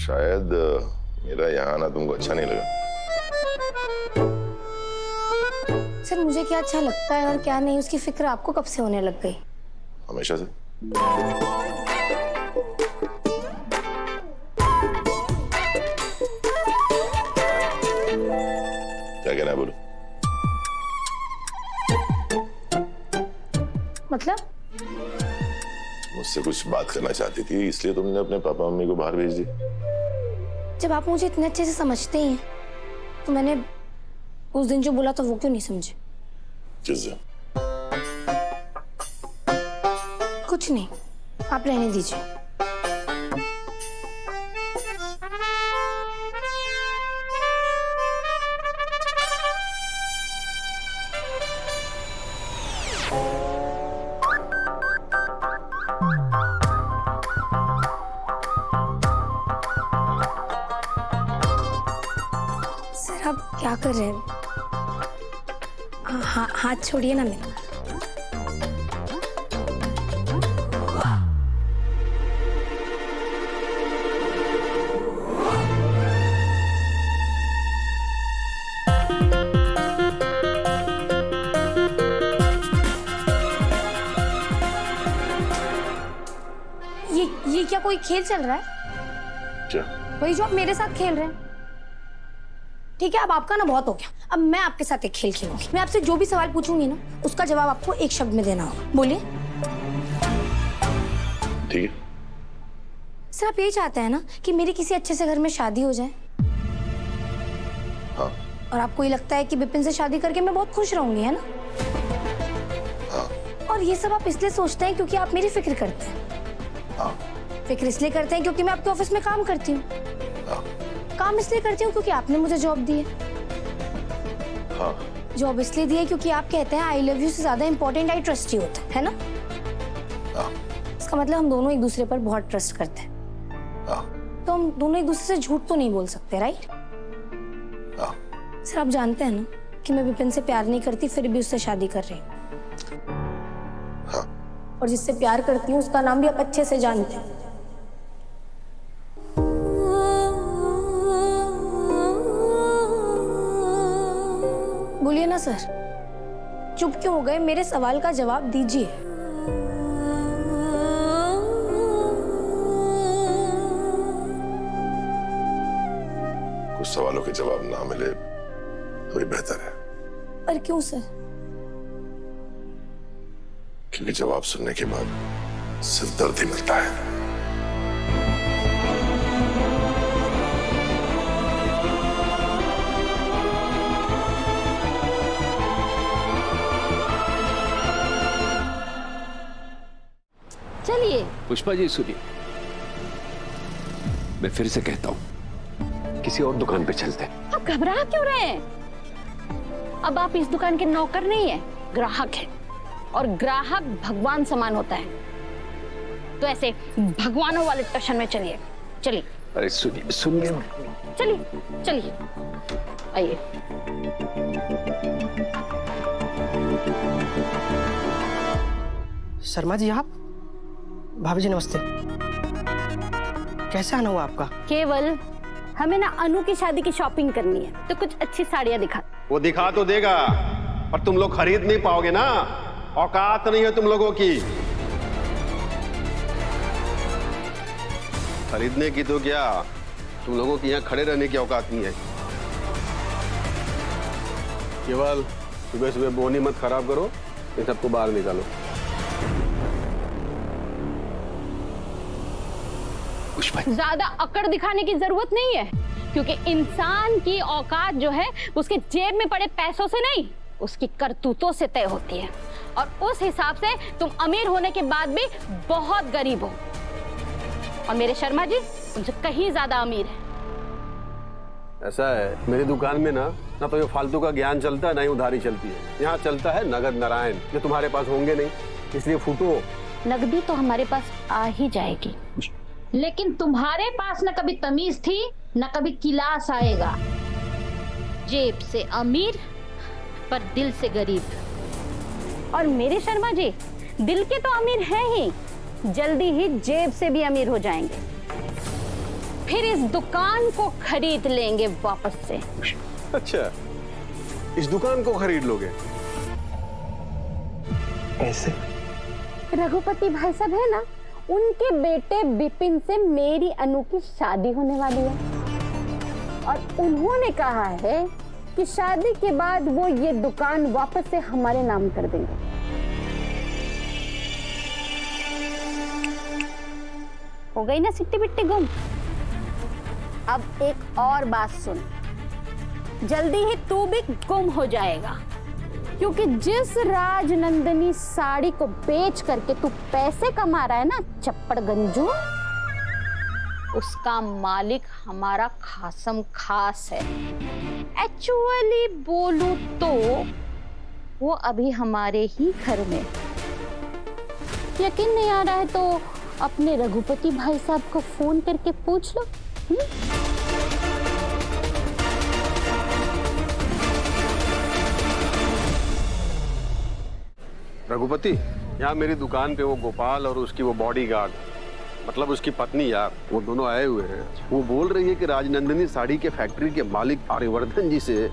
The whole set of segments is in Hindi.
शायद मेरा यहाँ आना तुमको अच्छा नहीं लगा। सर मुझे क्या अच्छा लगता है और क्या नहीं उसकी फिक्र आपको कब से होने लग गई? हमेशा से। क्या कहना है बोलो। मतलब? मुझसे कुछ बात करना चाहती थी इसलिए तुमने अपने पापा मम्मी को बाहर भेज दिया। जब आप मुझे इतने अच्छे से समझते ही हैं तो मैंने उस दिन जो बोला था वो क्यों नहीं समझे? किस दिन? कुछ नहीं, आप रहने दीजिए। सर आप क्या कर रहे हैं? हाथ छोड़िए ना मेरा। ये क्या कोई खेल चल रहा है? क्या? वही जो आप मेरे साथ खेल रहे हैं। ठीक है अब आपका ना बहुत हो गया। अब मैं आपके साथ एक खेल खेलूंगी। मैं आपसे जो भी सवाल पूछूंगी ना उसका जवाब आपको एक शब्द में देना होगा। बोलिए। ठीक है। सर आप यही चाहते हैं ना कि मेरी किसी अच्छे से घर में शादी हो जाए? हाँ। और आपको ये लगता है कि विपिन से शादी करके मैं बहुत खुश रहूंगी, है ना? हाँ। और ये सब आप इसलिए सोचते हैं क्योंकि आप मेरी फिक्र करते हैं? हाँ। फिक्र इसलिए करते हैं क्योंकि मैं आपके ऑफिस में काम करती हूँ? हाँ। काम इसलिए करती हूँ क्योंकि आपने मुझे जॉब दी है? हाँ। जॉब इसलिए दी है क्योंकि आप कहते हैं आई लव यू से ज्यादा इंपॉर्टेंट आई ट्रस्ट यू होता है ना? हाँ। इसका मतलब हम दोनों एक दूसरे पर बहुत ट्रस्ट करते हैं। हाँ। तो हम दोनों एक दूसरे से झूठ तो नहीं बोल सकते, राइट? हाँ। सर आप जानते हैं ना कि मैं विपिन से प्यार नहीं करती फिर भी उससे शादी कर रही हूँ। हाँ। और जिससे प्यार करती हूँ उसका नाम भी आप अच्छे से जानते हैं। बोलिए ना सर, चुप क्यों हो गए? मेरे सवाल का जवाब दीजिए। कुछ सवालों के जवाब ना मिले तो ही बेहतर है। पर क्यों सर? क्योंकि जवाब सुनने के बाद सिर्फ दर्द ही मिलता है। चलिए। पुष्पा जी सुनिए, मैं फिर से कहता हूँ किसी और दुकान पे चलते हैं। आप घबरा क्यों रहे हैं? अब आप इस दुकान के नौकर नहीं है, ग्राहक है। और ग्राहक भगवान समान होता है। तो ऐसे भगवानों वाले टशन में चलिए। चलिए। अरे सुनिए सुनिए। चलिए चलिए आइए। शर्मा जी आप? भाभी जी नमस्ते। कैसे आना हुआ आपका? केवल हमें ना अनु की शादी की शॉपिंग करनी है तो कुछ अच्छी साड़ियां दिखा। वो दिखा तो देगा पर तुम लोग खरीद नहीं पाओगे ना। औकात नहीं है तुम लोगों की। खरीदने की तो क्या, तुम लोगों की यहाँ खड़े रहने की औकात नहीं है। केवल सुबह सुबह बोनी मत खराब करो, इन सबको बाहर निकालो। ज्यादा अकड़ दिखाने की जरूरत नहीं है क्योंकि इंसान की औकात जो है उसके जेब में पड़े पैसों से नहीं, उसकी करतूतों से तय होती है। और उस हिसाब से तुम अमीर होने के बाद भी बहुत गरीब हो। और मेरे शर्मा जी उनसे कहीं ज्यादा अमीर है। ऐसा है, मेरी दुकान में ना तो ये फालतू का ज्ञान चलता है ना ही उधारी चलती है। यहाँ चलता है नगद नारायण, जो तुम्हारे पास होंगे नहीं, इसलिए फूटो। नगदी तो हमारे पास आ ही जाएगी, लेकिन तुम्हारे पास न कभी तमीज थी न कभी किलास आएगा। जेब से अमीर पर दिल से गरीब। और मेरे शर्मा जी दिल के तो अमीर हैं ही, जल्दी ही जेब से भी अमीर हो जाएंगे। फिर इस दुकान को खरीद लेंगे वापस से। अच्छा, इस दुकान को खरीद लोगे? कैसे? रघुपति भाई साहब है ना, उनके बेटे विपिन से मेरी अनु की शादी होने वाली है और उन्होंने कहा है कि शादी के बाद वो ये दुकान वापस से हमारे नाम कर देंगे। हो गई ना सिट्टी बिट्टी गुम। अब एक और बात सुन, जल्दी ही तू भी गुम हो जाएगा, क्योंकि जिस राजनंदिनी साड़ी को बेच करके तू पैसे कमा रहा है ना चप्पड़ गंजू, उसका मालिक हमारा खासम खास है। एक्चुअली बोलूं तो वो अभी हमारे ही घर में। यकीन नहीं आ रहा है तो अपने रघुपति भाई साहब को फोन करके पूछ लो। रघुपति, यहाँ मेरी दुकान पे वो गोपाल और उसकी वो बॉडीगार्ड, मतलब उसकी पत्नी यार, वो दोनों आए हुए हैं। वो बोल रही है कि राजनंदिनी साड़ी के फैक्ट्री के मालिक आर्यवर्धन जी से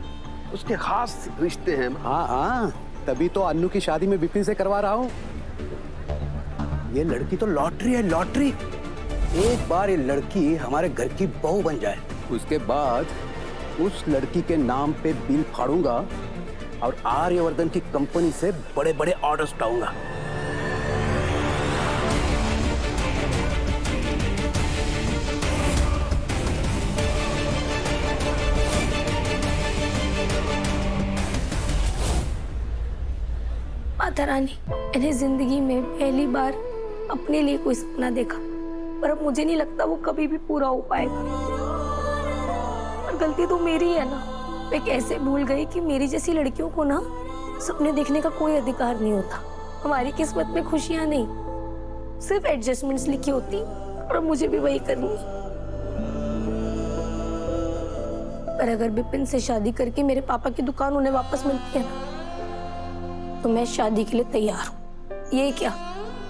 उसके खास रिश्ते हैं। हाँ हाँ, तभी तो अन्नू की शादी में विपिन से करवा रहा हूँ। ये लड़की तो लॉटरी है, लॉटरी। एक बार ये लड़की हमारे घर की बहू बन जाए, उसके बाद उस लड़की के नाम पे बिल फाड़ूंगा और आर्यवर्धन की कंपनी से बड़े बड़े ऑर्डर्स उठाऊंगा। माता रानी, मैंने जिंदगी में पहली बार अपने लिए कोई सपना देखा, पर अब मुझे नहीं लगता वो कभी भी पूरा हो पाएगा। और गलती तो मेरी है ना, मैं कैसे भूल गई कि मेरी जैसी लड़कियों को ना सपने देखने का कोई अधिकार नहीं होता। हमारी किस्मत में खुशियां नहीं, सिर्फ एडजस्टमेंट्स लिखी होती, और मुझे भी वही करनी है। पर अगर विपिन से शादी करके मेरे पापा की दुकान उन्हें वापस मिलती है ना, तो मैं शादी के लिए तैयार हूँ। ये क्या,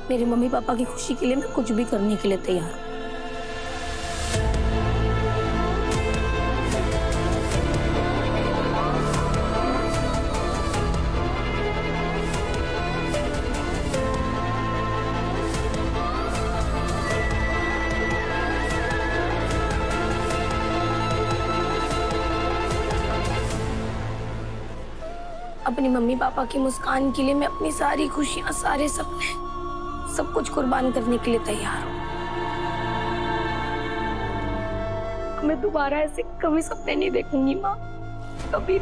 मेरे मम्मी पापा की खुशी के लिए मैं कुछ भी करने के लिए तैयार हूँ। अपनी मम्मी पापा की मुस्कान के लिए मैं अपनी सारी खुशियां, सारे सपने, सब कुछ कुर्बान करने के लिए तैयार हूँ। मैं दोबारा ऐसे कभी सपने नहीं देखूंगी माँ, कभी।